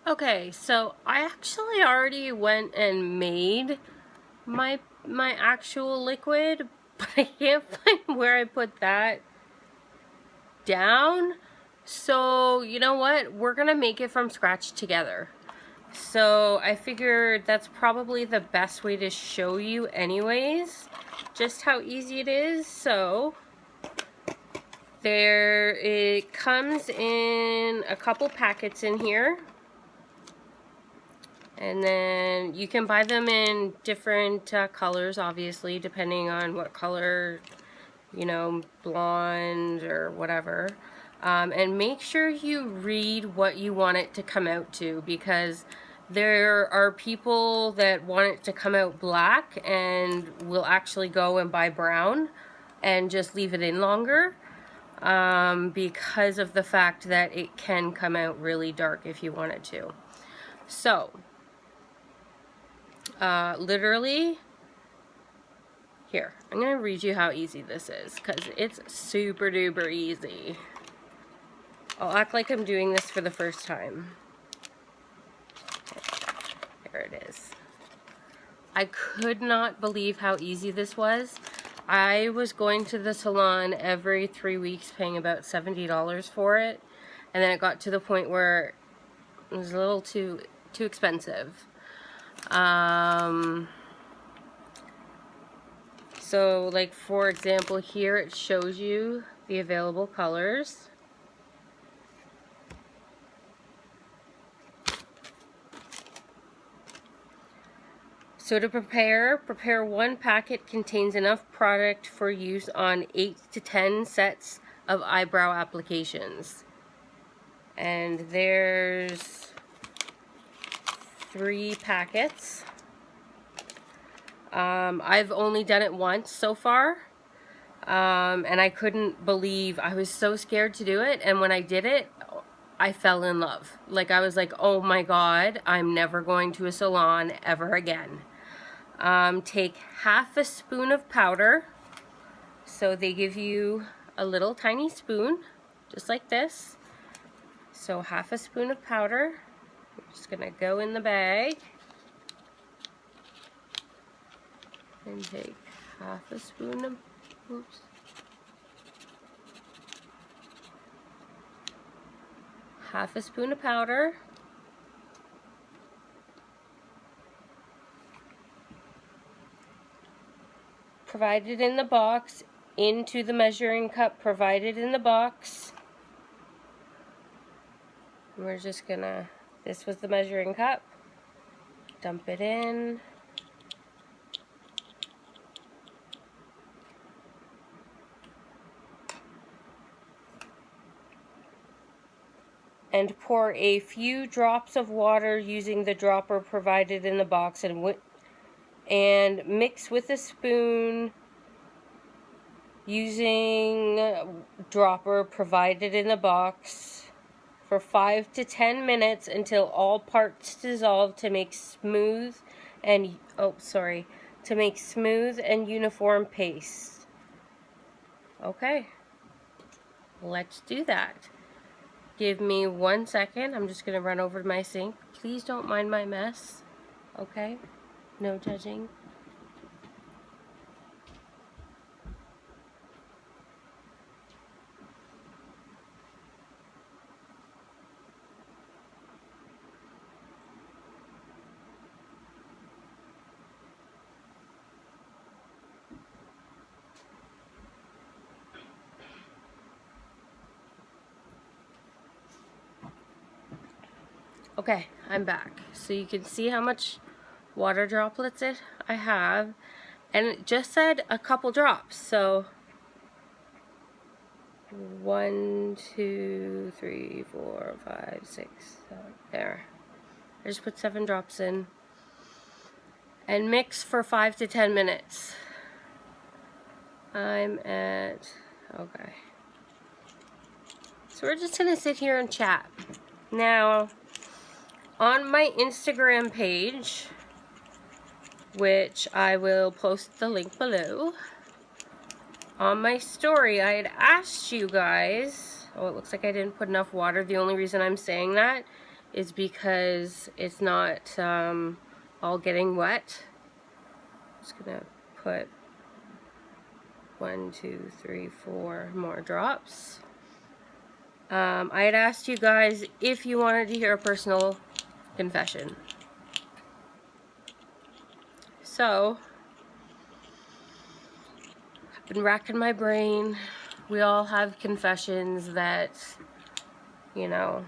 Okay, so I actually already went and made my actual liquid, but I can't find where I put that down. So, you know what? We're gonna make it from scratch together. So, I figured that's probably the best way to show you anyways, just how easy it is. So, it comes in a couple packets in here. And then you can buy them in different colors, obviously, depending on what color, you know, blonde or whatever. And make sure you read what you want it to come out to, because there are people that want it to come out black and will actually go and buy brown and just leave it in longer, because of the fact that it can come out really dark if you want it to. So, literally, here, I'm going to read you how easy this is, because it's super duper easy. I'll act like I'm doing this for the first time. There it is. I could not believe how easy this was. I was going to the salon every 3 weeks paying about $70 for it, and then it got to the point where it was a little too expensive. So, like, for example, here it shows you the available colors. So to prepare 1 packet contains enough product for use on 8 to 10 sets of eyebrow applications. And there's 3 packets. I've only done it once so far, and I couldn't believe, I was so scared to do it, and when I did it, I fell in love. Like, I was like, oh my god, I'm never going to a salon ever again. Take half a spoon of powder. So they give you a little tiny spoon, just like this. So half a spoon of powder. I'm just gonna go in the bag. And take half a spoon of, oops. Half a spoon of powder. Provided in the box, into the measuring cup provided in the box. We're just gonna, this was the measuring cup. Dump it in. And pour a few drops of water using the dropper provided in the box, and mix with a spoon using dropper provided in the box for 5 to 10 minutes until all parts dissolve to make smooth and uniform paste. Okay, let's do that. Give me 1 second. I'm just going to run over to my sink. Please don't mind my mess. Okay? No judging. Okay, I'm back. So you can see how much water droplets I have, and it just said a couple drops. So 1, 2, 3, 4, 5, 6, 7. There. I just put 7 drops in, and mix for 5 to 10 minutes. I'm at, okay. So we're just gonna sit here and chat. Now, on my Instagram page, which I will post the link below, on my story, I had asked you guys, oh, it looks like I didn't put enough water. The only reason I'm saying that is because it's not all getting wet. Just gonna put 1, 2, 3, 4 more drops. I had asked you guys if you wanted to hear a personal confession. So, I've been racking my brain. We all have confessions that, you know,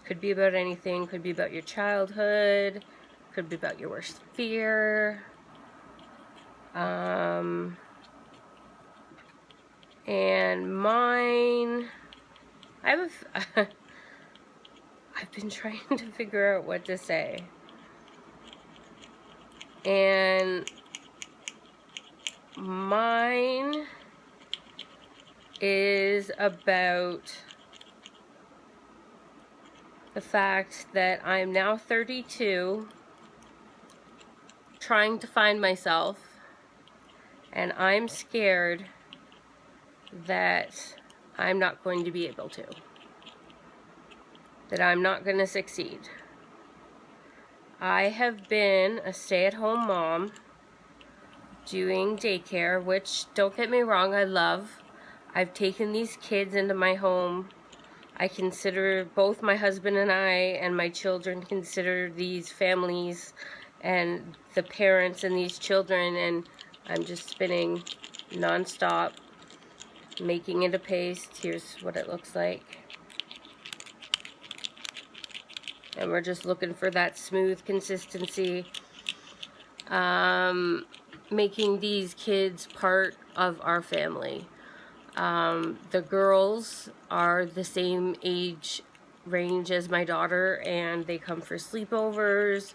could be about anything. Could be about your childhood. Could be about your worst fear. And mine, I've been trying to figure out what to say. And mine is about the fact that I'm now 32, trying to find myself, and I'm scared that I'm not going to be able to, that I'm not going to succeed. I have been a stay-at-home mom doing daycare, which, don't get me wrong, I love. I've taken these kids into my home. I consider, both my husband and I and my children consider these families and the parents and these children, and I'm just spinning non-stop, making it a paste. Here's what it looks like. And we're just looking for that smooth consistency. Making these kids part of our family. The girls are the same age range as my daughter, and they come for sleepovers.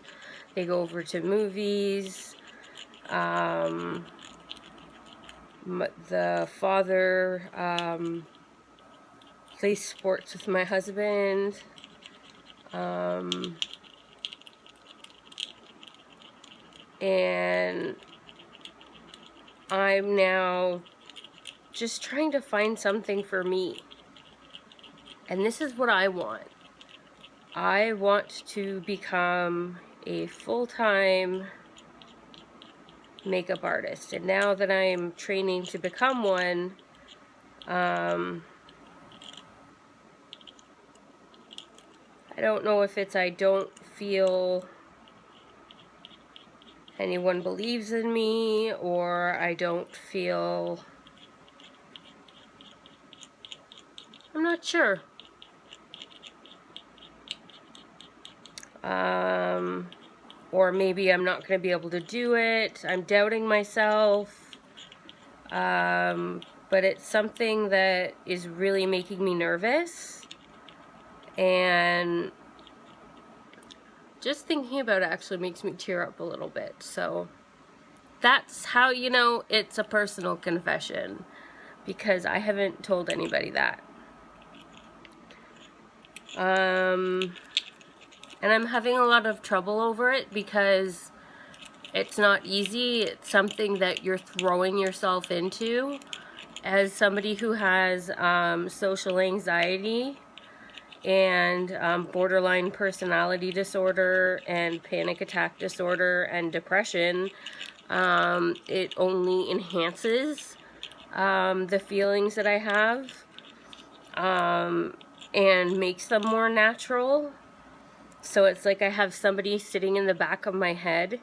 They go over to movies. The father plays sports with my husband. And I'm now just trying to find something for me. And this is what I want. I want to become a full-time makeup artist. And now that I'm training to become one, I don't know if it's I don't feel anyone believes in me, or I don't feel, I'm not sure. Or maybe I'm not going to be able to do it. I'm doubting myself. But it's something that is really making me nervous. And just thinking about it actually makes me tear up a little bit. So that's how you know it's a personal confession, because I haven't told anybody that. And I'm having a lot of trouble over it because it's not easy. It's something that you're throwing yourself into. As somebody who has social anxiety and borderline personality disorder and panic attack disorder and depression, it only enhances the feelings that I have and makes them more natural. So it's like I have somebody sitting in the back of my head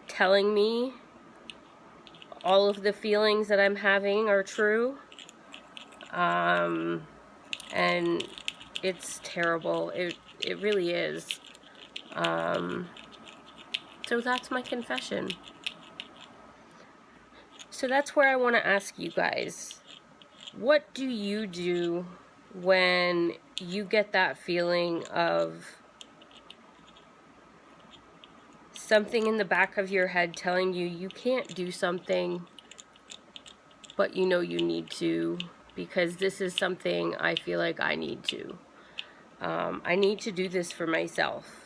telling me all of the feelings that I'm having are true. And it's terrible. It really is. So that's my confession. So that's where I want to ask you guys, what do you do when you get that feeling of something in the back of your head telling you you can't do something, but you know you need to, because this is something I feel like I need to. I need to do this for myself.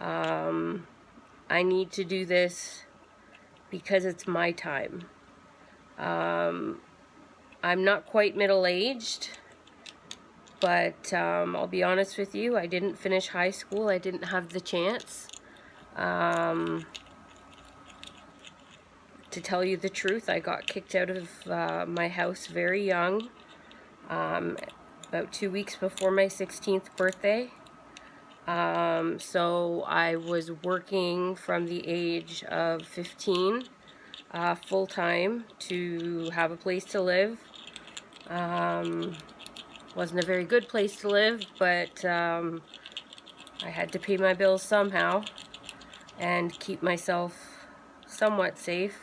I need to do this because it's my time. I'm not quite middle-aged, But I'll be honest with you, I didn't finish high school. I didn't have the chance. To tell you the truth, I got kicked out of my house very young, about 2 weeks before my 16th birthday. So I was working from the age of 15 full-time to have a place to live. Wasn't a very good place to live, but I had to pay my bills somehow and keep myself somewhat safe.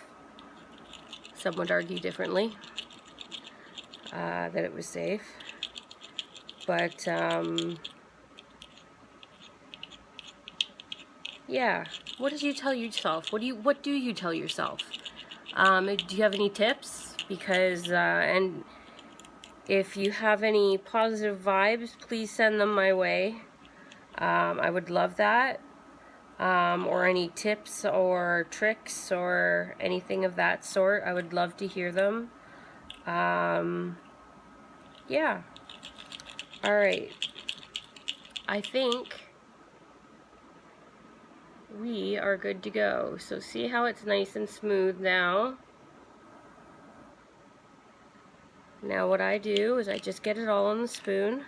Some would argue differently, that it was safe. But yeah, what did you tell yourself? What do you tell yourself? Do you have any tips? Because and if you have any positive vibes, please send them my way. I would love that. Or any tips or tricks or anything of that sort. I would love to hear them. Yeah. All right. I think we are good to go. So see how it's nice and smooth now? Now what I do is I just get it all on the spoon.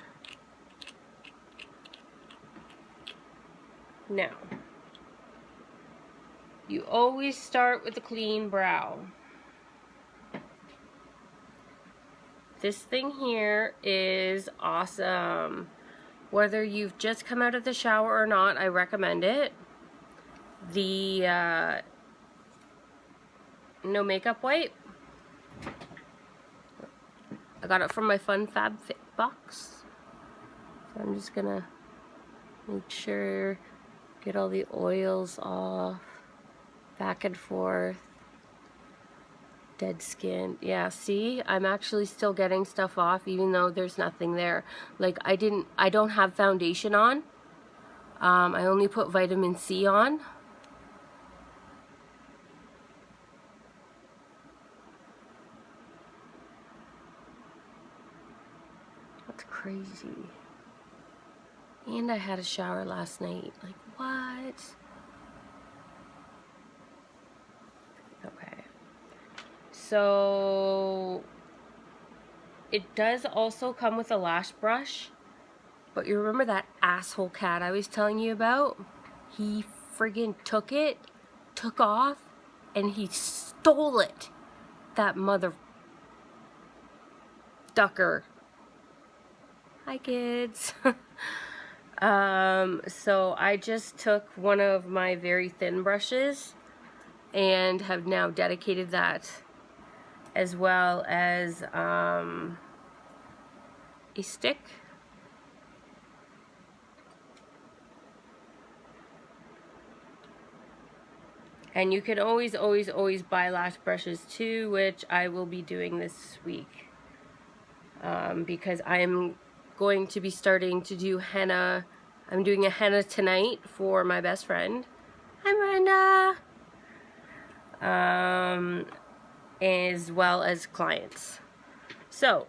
Now, you always start with a clean brow. This thing here is awesome. Whether you've just come out of the shower or not, I recommend it. The no makeup wipe, I got it from my Fun Fab Fit box. So I'm just gonna make sure, get all the oils off, back and forth. Dead skin. Yeah, see, I'm actually still getting stuff off even though there's nothing there. Like I don't have foundation on. I only put vitamin C on. That's crazy. And I had a shower last night. Like, what? Okay. So, it does also come with a lash brush. But you remember that asshole cat I was telling you about? He friggin' took off, and he stole it. That mother ducker. Hi, kids. So I just took one of my very thin brushes and have now dedicated that, as well as a stick. And you can always buy lash brushes too, which I will be doing this week. Because I am going to be starting to do henna. I'm doing a henna tonight for my best friend. Hi, Miranda. As well as clients. So,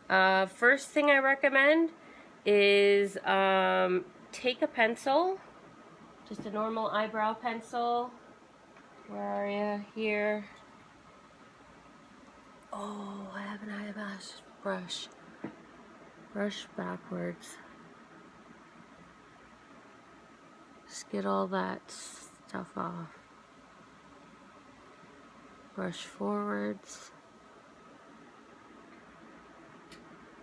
first thing I recommend is take a pencil, just a normal eyebrow pencil. Where are you? Here. Oh, I have an eyelash brush. Brush backwards. Just get all that stuff off. Brush forwards.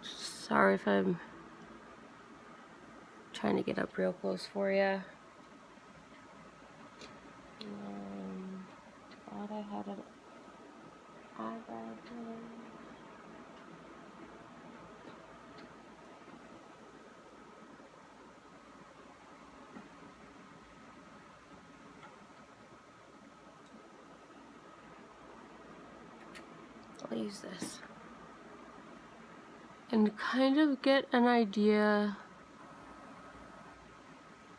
Sorry if I'm trying to get up real close for you. Thought I had an eyebrow. I'll use this. And kind of get an idea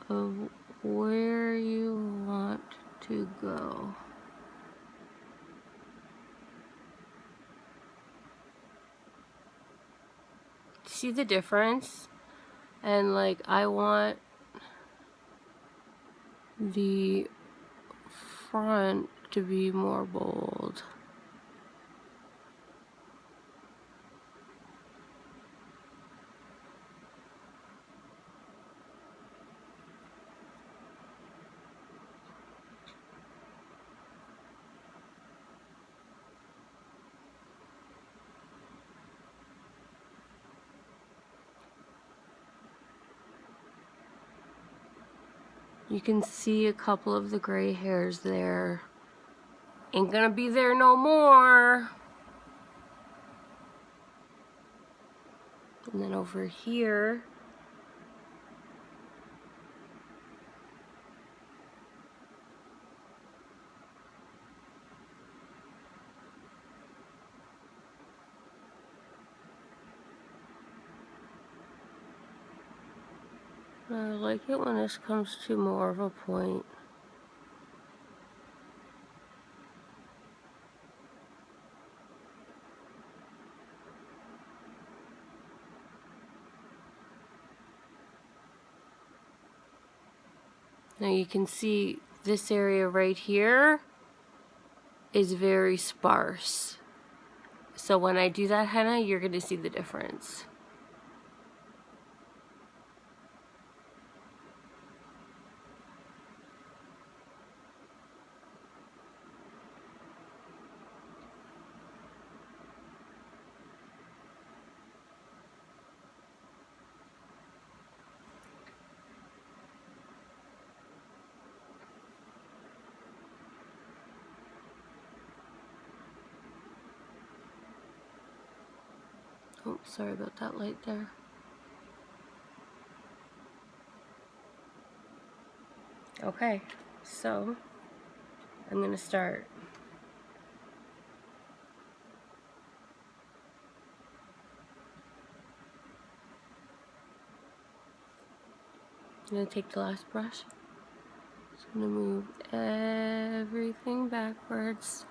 of where you want to go. see the difference. And like, I want the front to be more bold. You can see a couple of the gray hairs there. Ain't gonna be there no more. And then over here, I like it when this comes to more of a point. Now you can see this area right here is very sparse. So when I do that henna, you're going to see the difference. Oh, sorry about that light there. Okay, so I'm going to start. I'm going to take the last brush. Just going to move everything backwards.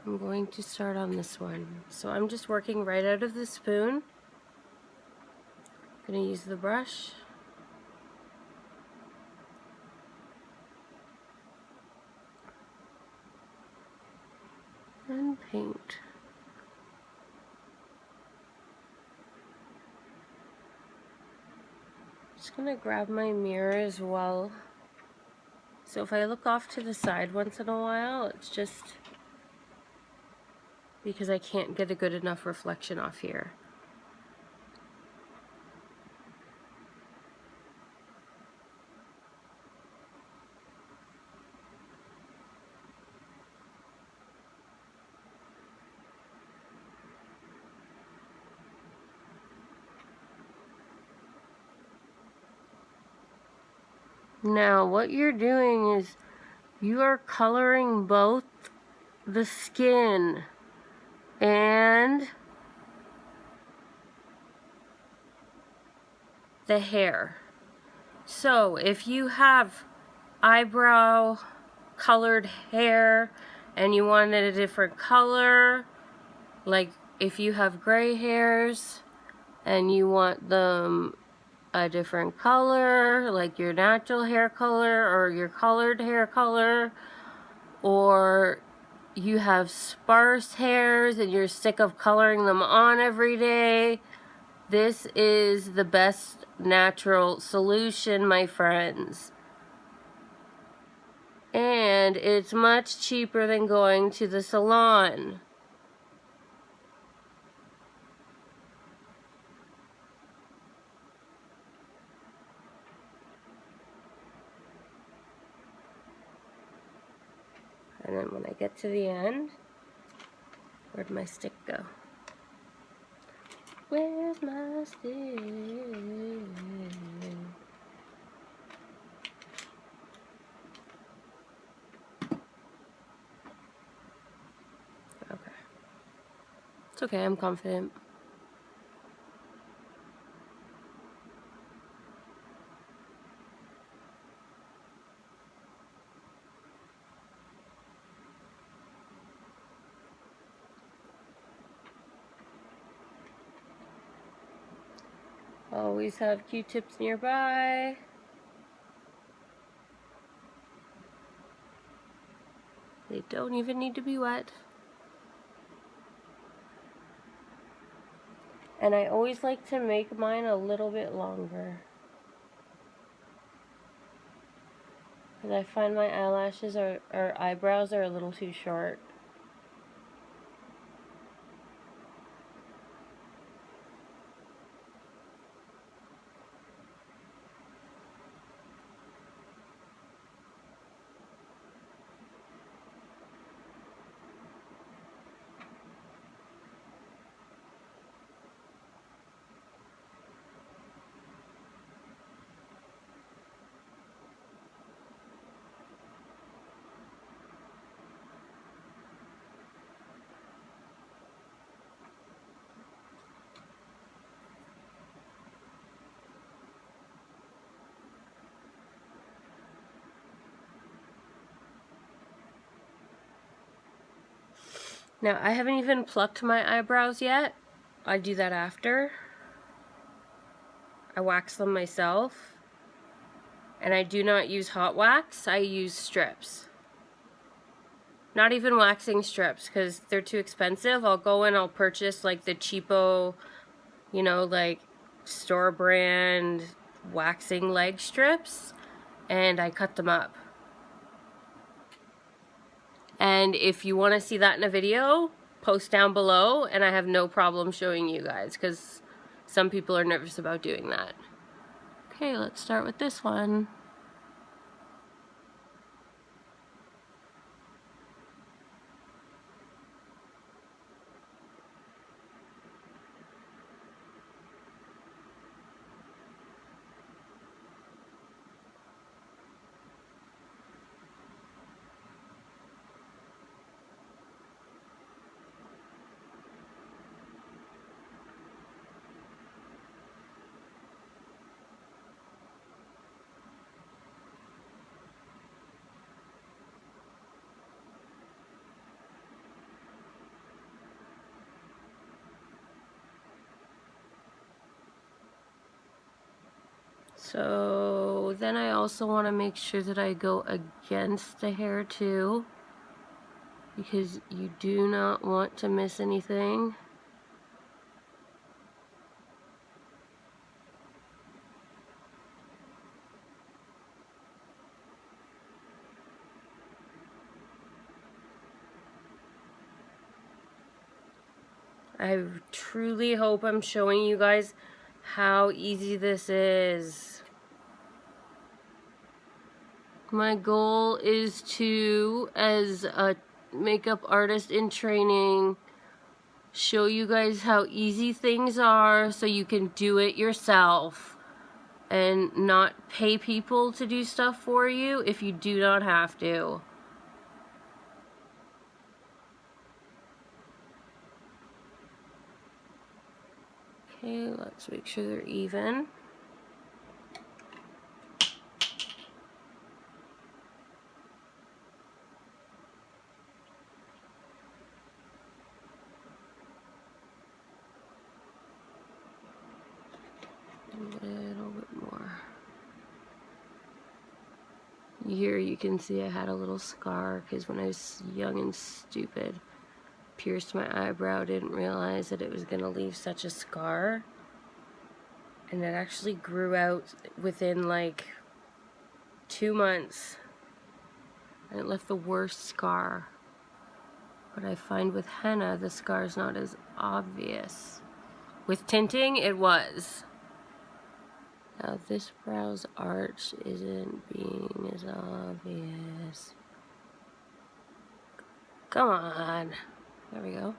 I'm going to start on this one. So I'm just working right out of the spoon. I'm going to use the brush. And paint. Just going to grab my mirror as well. So if I look off to the side once in a while, it's just because I can't get a good enough reflection off here. Now what you're doing is you are coloring both the skin and the hair. So if you have eyebrow colored hair and you wanted a different color, like if you have gray hairs and you want them a different color, like your natural hair color or your colored hair color, or you have sparse hairs and you're sick of coloring them on every day, this is the best natural solution, my friends. And it's much cheaper than going to the salon. And then when I get to the end, where'd my stick go? Where's my stick? Okay. It's okay, I'm confident. Always have Q-tips nearby. They don't even need to be wet. And I always like to make mine a little bit longer, because I find my eyelashes or eyebrows are a little too short. Now, I haven't even plucked my eyebrows yet. I do that after. I wax them myself. And I do not use hot wax, I use strips. Not even waxing strips, because they're too expensive. I'll go and I'll purchase like the cheapo, you know, like store brand waxing leg strips, and I cut them up. And if you want to see that in a video, post down below, and I have no problem showing you guys, because some people are nervous about doing that. Okay, let's start with this one. So then I also want to make sure that I go against the hair too, because you do not want to miss anything. I truly hope I'm showing you guys how easy this is. My goal is to, as a makeup artist in training, show you guys how easy things are so you can do it yourself and not pay people to do stuff for you if you do not have to. Okay, let's make sure they're even. A little bit more. Here you can see I had a little scar because when I was young and stupid, pierced my eyebrow, didn't realize that it was going to leave such a scar. And it actually grew out within like 2 months. And it left the worst scar. But I find with henna, the scar is not as obvious. With tinting, it was. Now this brow's arch isn't being as obvious. Come on. There we go.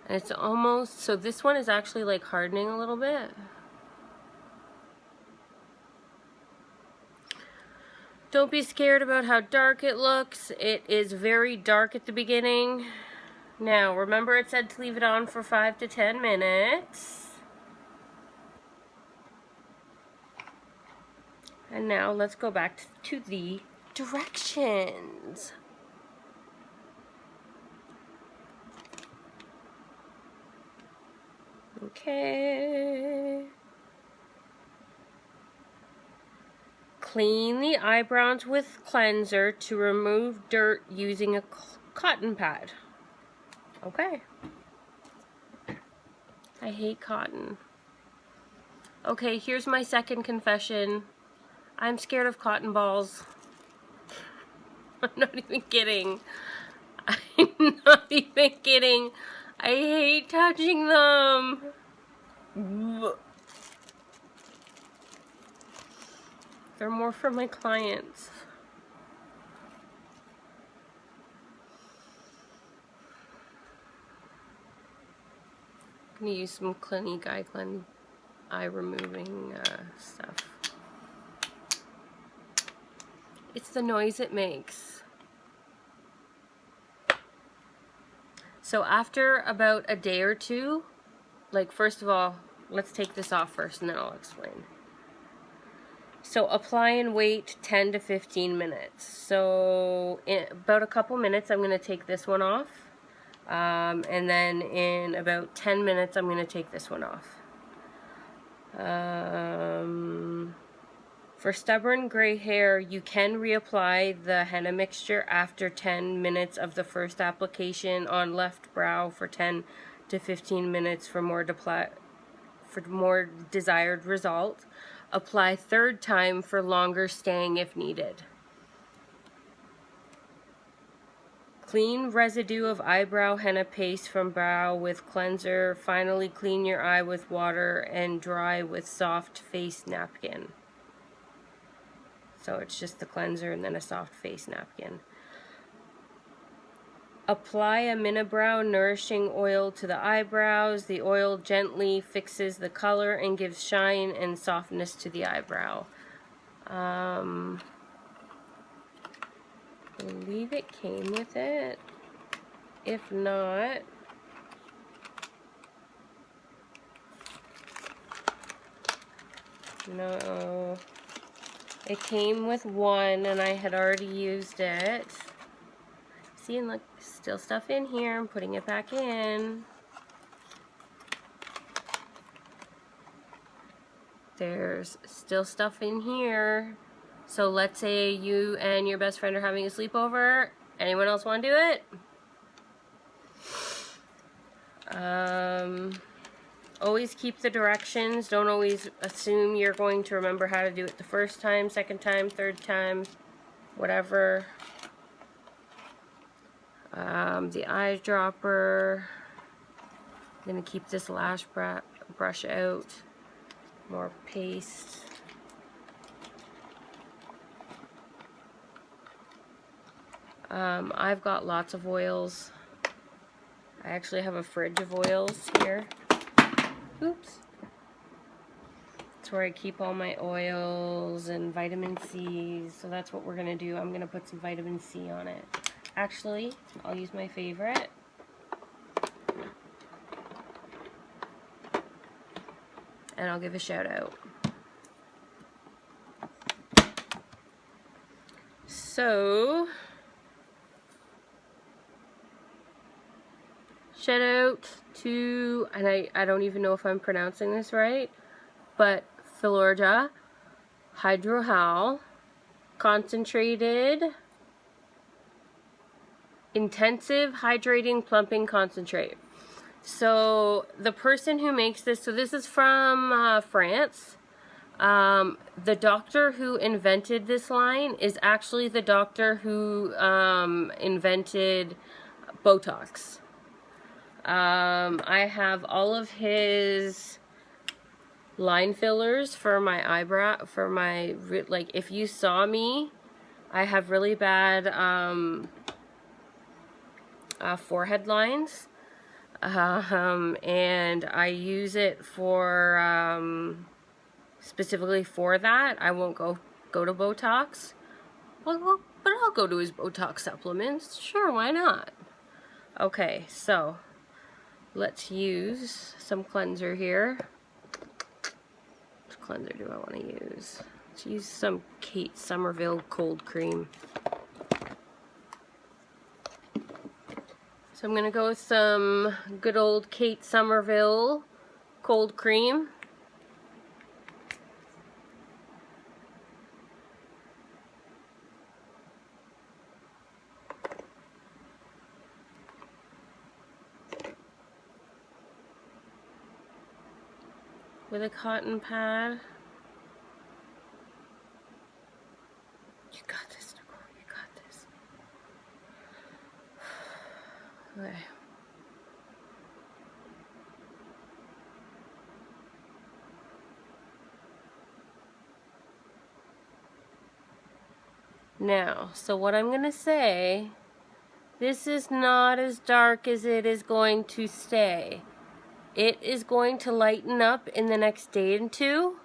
It's almost, so this one is actually like hardening a little bit. Don't be scared about how dark it looks. It is very dark at the beginning. Now, remember it said to leave it on for 5 to 10 minutes. And now let's go back to the directions. Okay. Clean the eyebrows with cleanser to remove dirt using a cotton pad. Okay. I hate cotton. Okay, here's my second confession. I'm scared of cotton balls. I'm not even kidding. I'm not even kidding. I hate touching them. They're more for my clients. I'm gonna use some Clinique eye removing stuff. It's the noise it makes. So after about a day or two, like first of all, let's take this off first and then I'll explain. So apply and wait 10 to 15 minutes. So in about a couple minutes, I'm going to take this one off. And then in about 10 minutes, I'm going to take this one off. For stubborn gray hair, you can reapply the henna mixture after 10 minutes of the first application on left brow for 10 to 15 minutes for more desired result. Apply third time for longer staying if needed. Clean residue of eyebrow henna paste from brow with cleanser. Finally, clean your eye with water and dry with soft face napkin. So it's just the cleanser and then a soft face napkin. Apply a Henna Brow nourishing oil to the eyebrows. The oil gently fixes the color and gives shine and softness to the eyebrow. I believe it came with it. If not, no. It came with one and I had already used it. See, and look, still stuff in here. I'm putting it back in. There's still stuff in here. So let's say you and your best friend are having a sleepover. Anyone else want to do it? Always keep the directions. Don't always assume you're going to remember how to do it the first time, second time, third time, whatever. The eyedropper. I'm going to keep this lash brush out. More paste. I've got lots of oils. I actually have a fridge of oils here. Oops. That's where I keep all my oils and vitamin C. So that's what we're going to do. I'm going to put some vitamin C on it. Actually, I'll use my favorite. And I'll give a shout out. So, shout out to, and I don't even know if I'm pronouncing this right, but Filorga Hydrohal Concentrated Intensive Hydrating Plumping Concentrate. So the person who makes this, so this is from France. The doctor who invented this line is actually the doctor who invented Botox. I have all of his line fillers for my eyebrow, for my, like, if you saw me, I have really bad forehead lines. And I use it for, specifically for that. I won't go to Botox. Well, but I'll go to his Botox supplements. Sure, why not? Okay, so let's use some cleanser here. Which cleanser do I want to use? Let's use some Kate Somerville cold cream. So I'm going to go with some good old Kate Somerville cold cream. With a cotton pad. You got this, Nicole. You got this. Okay. Now, so what I'm going to say, this is not as dark as it is going to stay. It is going to lighten up in the next day or two.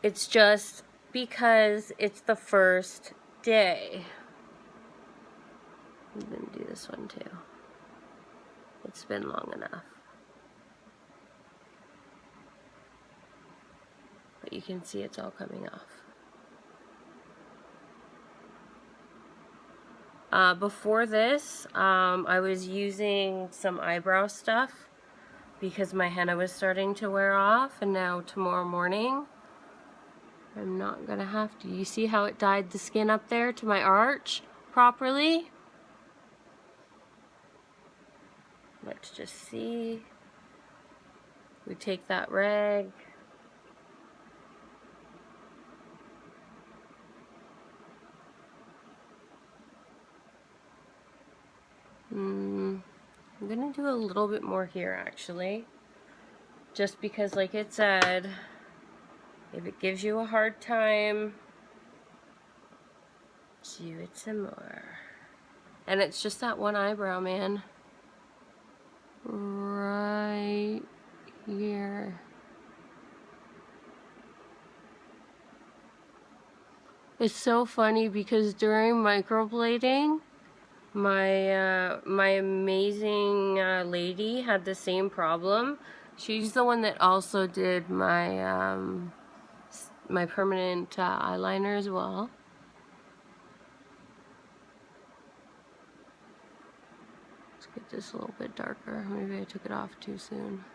It's just because it's the first day. I'm going to do this one too. It's been long enough. But you can see it's all coming off. Before this, I was using some eyebrow stuff because my henna was starting to wear off, and now tomorrow morning I'm not gonna have to. You see how it dyed the skin up there to my arch properly? Let's just see. We take that rag. I'm gonna do a little bit more here actually. Just because, like it said, if it gives you a hard time, do it some more. And it's just that one eyebrow, man. Right here. It's so funny because during microblading, my amazing lady had the same problem. She's the one that also did my my permanent eyeliner as well. Let's get this a little bit darker. Maybe I took it off too soon.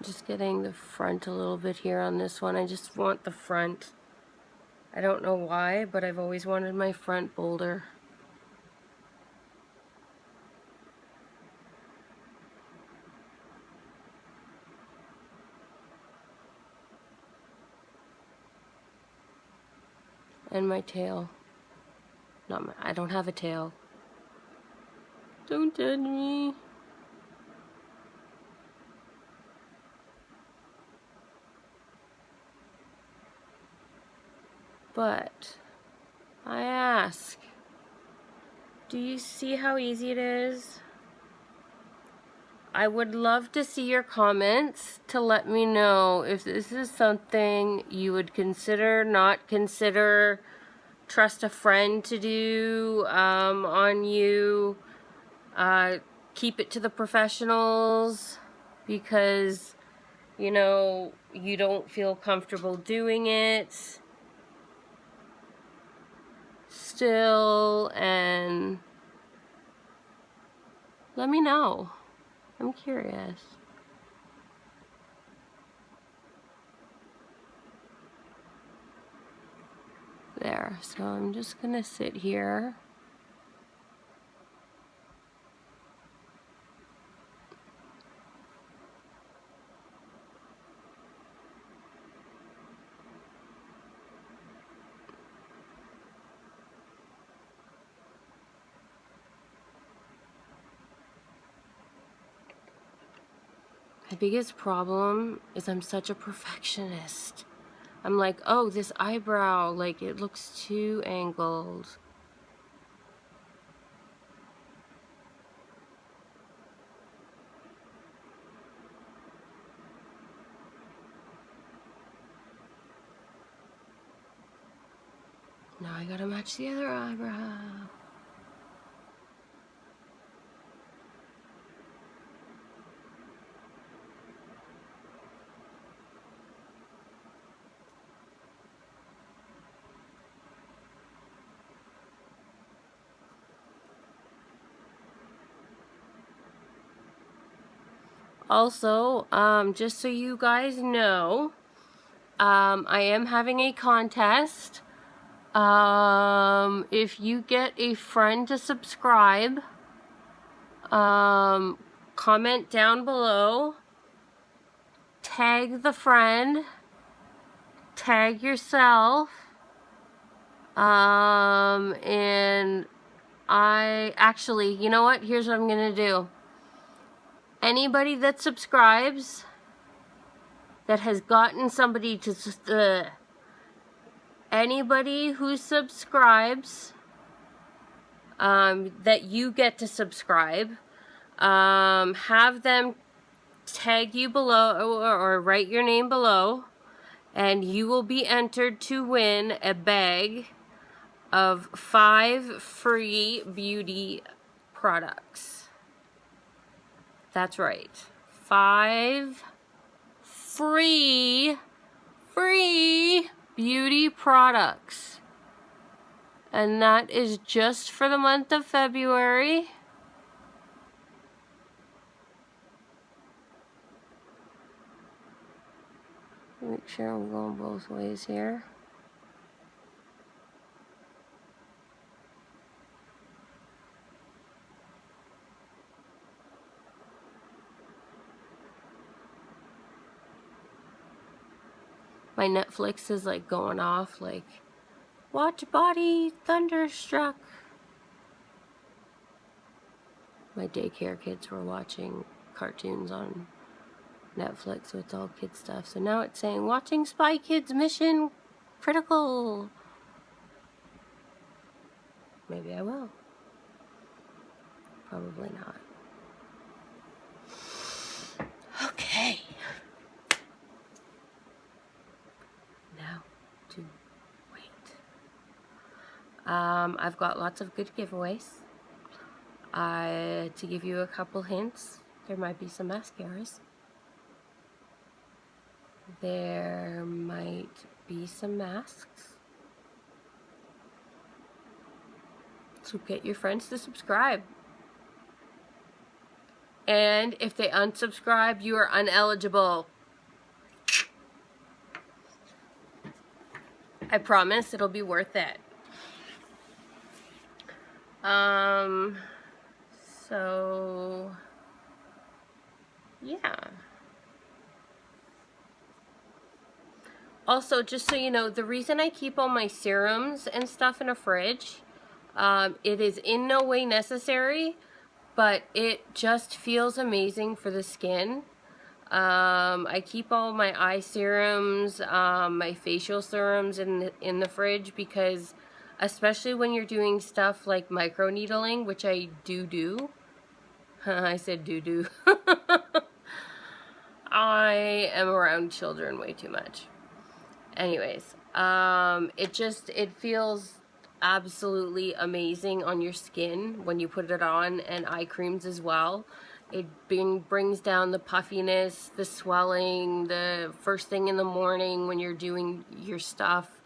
Just getting the front a little bit here on this one. I just want the front. I don't know why, but I've always wanted my front bolder. And my tail. I don't have a tail. Don't judge me. But I ask, do you see how easy it is? I would love to see your comments to let me know if this is something you would consider, not consider, trust a friend to do on you. Keep it to the professionals because, you know, you don't feel comfortable doing it still, and let me know. I'm curious. There, so I'm just gonna sit here. My biggest problem is I'm such a perfectionist. I'm like, oh, this eyebrow, like, it looks too angled. Now I gotta match the other eyebrow. Also, just so you guys know, I am having a contest. If you get a friend to subscribe, comment down below, tag the friend, tag yourself, and you know what? Here's what I'm gonna do. Anybody that subscribes that has gotten somebody to anybody who subscribes that you get to subscribe, have them tag you below or write your name below, and you will be entered to win a bag of 5 free beauty products. That's right, 5 free beauty products. And that is just for the month of February. Make sure I'm going both ways here. My Netflix is like going off, like, watch Body Thunderstruck. My daycare kids were watching cartoons on Netflix, so it's all kid stuff. So now it's saying, watching Spy Kids Mission Critical. Maybe I will. Probably not. Okay. Now to wait. I've got lots of good giveaways. To give you a couple hints, there might be some mascaras. There might be some masks. So get your friends to subscribe. And if they unsubscribe, you are uneligible. I promise it'll be worth it. So yeah. Also, just so you know, the reason I keep all my serums and stuff in a fridge, it is in no way necessary, but it just feels amazing for the skin. I keep all my eye serums, my facial serums in the fridge because, especially when you're doing stuff like microneedling, which I do. I said do. I am around children way too much. Anyways, it feels absolutely amazing on your skin when you put it on, and eye creams as well. It brings down the puffiness, the swelling, the first thing in the morning when you're doing your stuff.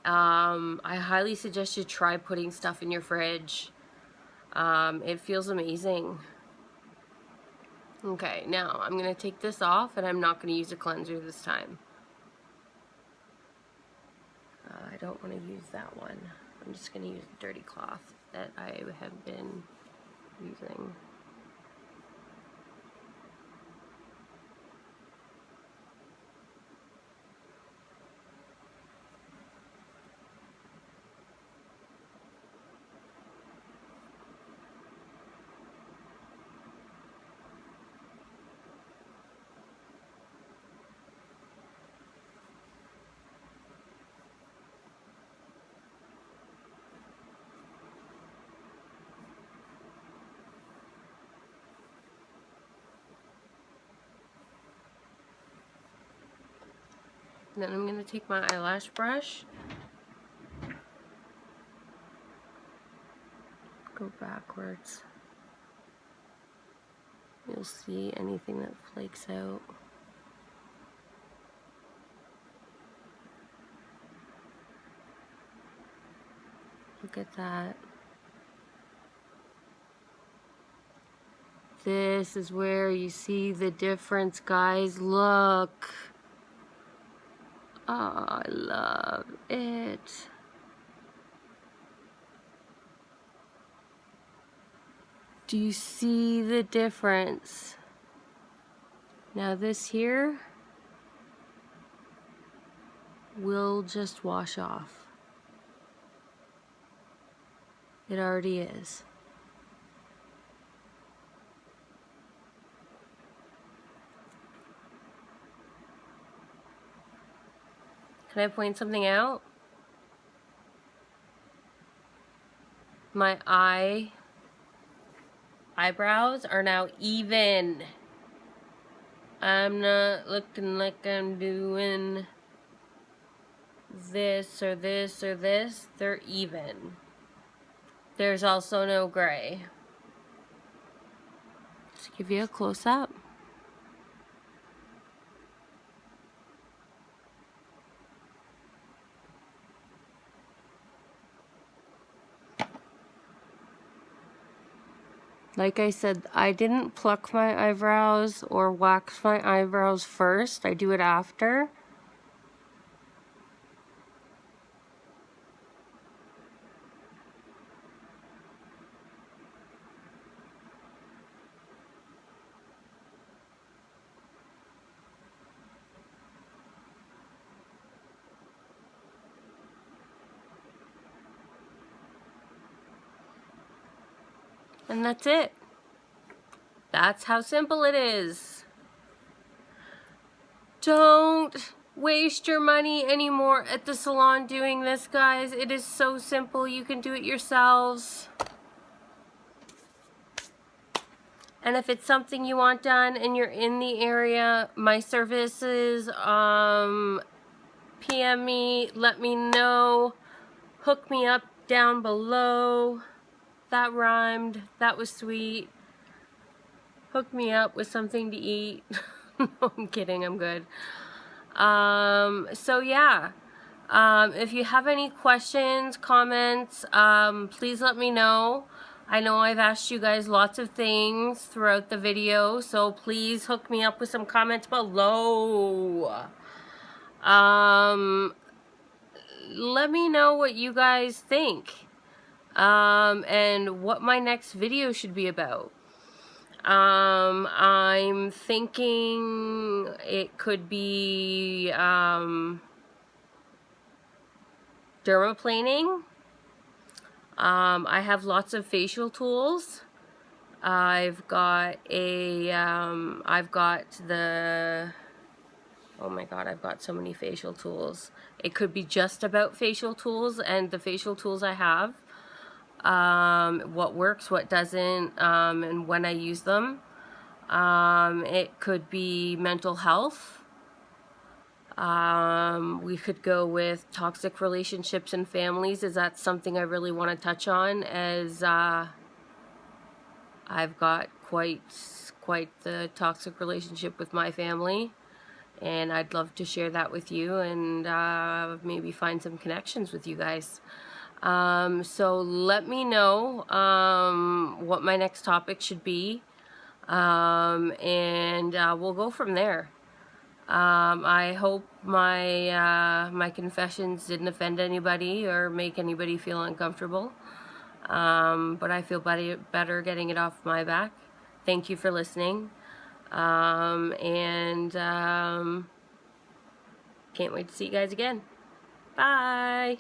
I highly suggest you try putting stuff in your fridge. It feels amazing. Okay, now I'm going to take this off, and I'm not going to use a cleanser this time. I don't want to use that one. I'm just going to use a dirty cloth that I have been using. And then I'm going to take my eyelash brush, go backwards. You'll see anything that flakes out. Look at that. This is where you see the difference, guys. Look. Oh, I love it. Do you see the difference? Now this here will just wash off. It already is. Can I point something out? My eyebrows are now even. I'm not looking like I'm doing this or this or this. They're even. There's also no gray. Just give you a close-up. Like I said, I didn't pluck my eyebrows or wax my eyebrows first. I do it after. And that's it. That's how simple it is. Don't waste your money anymore at the salon doing this, guys. It is so simple. You can do it yourselves. And if it's something you want done and you're in the area, my services, PM me, let me know, hook me up down below. That rhymed. That was sweet. Hook me up with something to eat. No, I'm kidding. I'm good. So yeah. If you have any questions, comments, please let me know. I know I've asked you guys lots of things throughout the video, so please hook me up with some comments below. Let me know what you guys think. And what my next video should be about. I'm thinking it could be dermaplaning. I have lots of facial tools. I've got oh my god, I've got so many facial tools. It could be just about facial tools and the facial tools I have. What works, what doesn't, and when I use them. It could be mental health. We could go with toxic relationships and families, as that's something I really want to touch on, as I've got quite the toxic relationship with my family, and I'd love to share that with you and maybe find some connections with you guys. So let me know what my next topic should be, and we'll go from there. I hope my confessions didn't offend anybody or make anybody feel uncomfortable, but I feel better getting it off my back. Thank you for listening, and can't wait to see you guys again. Bye!